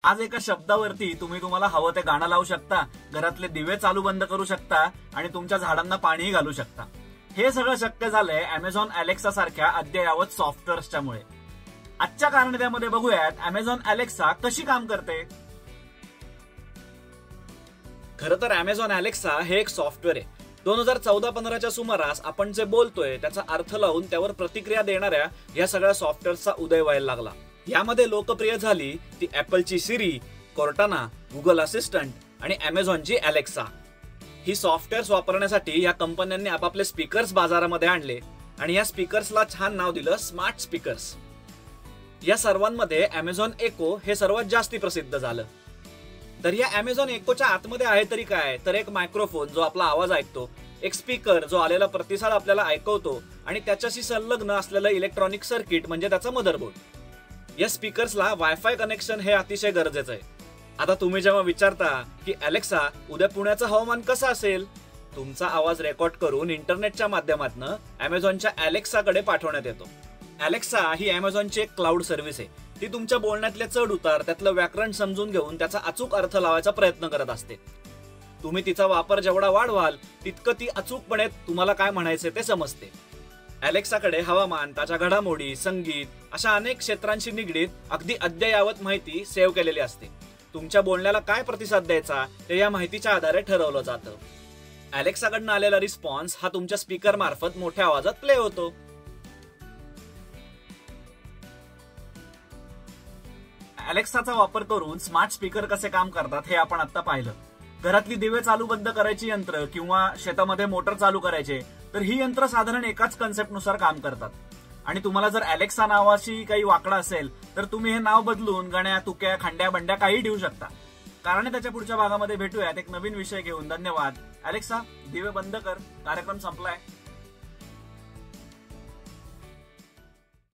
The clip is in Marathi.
आज एका शब्दावरती तुम्ही तुम्हाला हवं ते गाणं लावू शकता, घरातले दिवे चालू बंद करू शकता आणि तुमच्या झाडांना पाणीही घालू शकता। हे सगळं शक्य झालंय अमेझॉन अलेक्सा सारख्या अद्ययावत सॉफ्टवेअर्सच्या मुळे। आजच्या कारणामध्ये बघूयात अमेझॉन अलेक्सा कशी काम करते। खरं तर अमेझॉन अलेक्सा हे एक सॉफ्टवेअर आहे। 2014-15च्या सुमारास आपण जे बोलतोय त्याचा अर्थ लावून त्यावर प्रतिक्रिया देणाऱ्या या सगळ्या सॉफ्टवेअर्सचा उदय व्हायला लागला। यामध्ये लोकप्रिय झाली ती ऍपलची सिरी, कोर्टाना, गुगल असिस्टंट आणि अमेझॉनची अलेक्सा। ही सॉफ्टवेअर्स वापरण्यासाठी या कंपन्यांनी आपापले स्पीकर्स बाजारामध्ये आणले आणि या स्पीकर्सला छान नाव दिलं स्मार्ट स्पीकर्स। या सर्वांमध्ये अमेझॉन एको हे सर्वात जास्ती प्रसिद्ध झालं। तर या अमेझॉन एकोच्या आतमध्ये आहे तरी काय, तर एक मायक्रोफोन जो आपला आवाज ऐकतो, एक स्पीकर जो आलेला प्रतिसाद आपल्याला ऐकवतो आणि त्याच्याशी संलग्न असलेलं इलेक्ट्रॉनिक सर्किट म्हणजे त्याचा मदरबोर्ड। या स्पीकर्सला वायफाय कनेक्शन हे अतिशय गरजेचं आहे। आता तुम्ही जेव्हा विचारता की अलेक्सा उद्या पुण्याचं हवामान कसं असेल, तुमचा आवाज रेकॉर्ड करून इंटरनेटच्या माध्यमातून अमेझॉनच्या अलेक्साकडे पाठवण्यात येतो। अलेक्सा ही अमेझॉनची एक क्लाउड सर्व्हिस आहे। ती तुमच्या बोलण्यातले चढ उतार, त्यातलं व्याकरण समजून घेऊन त्याचा अचूक अर्थ लावायचा प्रयत्न करत असते। तुम्ही तिचा वापर जेवढा वाढवाल तितकं ती अचूकपणे तुम्हाला काय म्हणायचे ते समजते। अलेक्साकडे हवामान, ताज्या घडामोडी, संगीत अशा अनेक क्षेत्रांशी निगडीत अगदी अद्ययावत माहिती सेव्ह केलेली असते। तुमच्या बोलण्याला काय प्रतिसाद द्यायचा ते या माहितीच्या आधारे ठरवलं जातं। अलेक्साकडनं आलेला रिस्पॉन्स हा तुमच्या स्पीकर मार्फत मोठ्या आवाजात प्ले होतो। अलेक्साचा वापर करून स्मार्ट स्पीकर कसे काम करतात हे आपण आता पाहिलं। घरातली दिवे चालू बंद करायची यंत्र किंवा शेतामध्ये मोटर चालू करायचे, तर ही यंत्र साधारण एकाच कन्सेप्टनुसार काम करतात। आणि तुम्हाला जर अलेक्सा नावाची काही वाकडा असेल तर तुम्ही हे नाव बदलून गण्या, तुक्या, खंड्या बंड्या काही ठेवू शकता। कारण त्याच्या पुढच्या भागामध्ये भेटूयात एक नवीन विषय घेऊन। धन्यवाद। अलेक्सा दिवे बंद कर, कार्यक्रम संपलाय।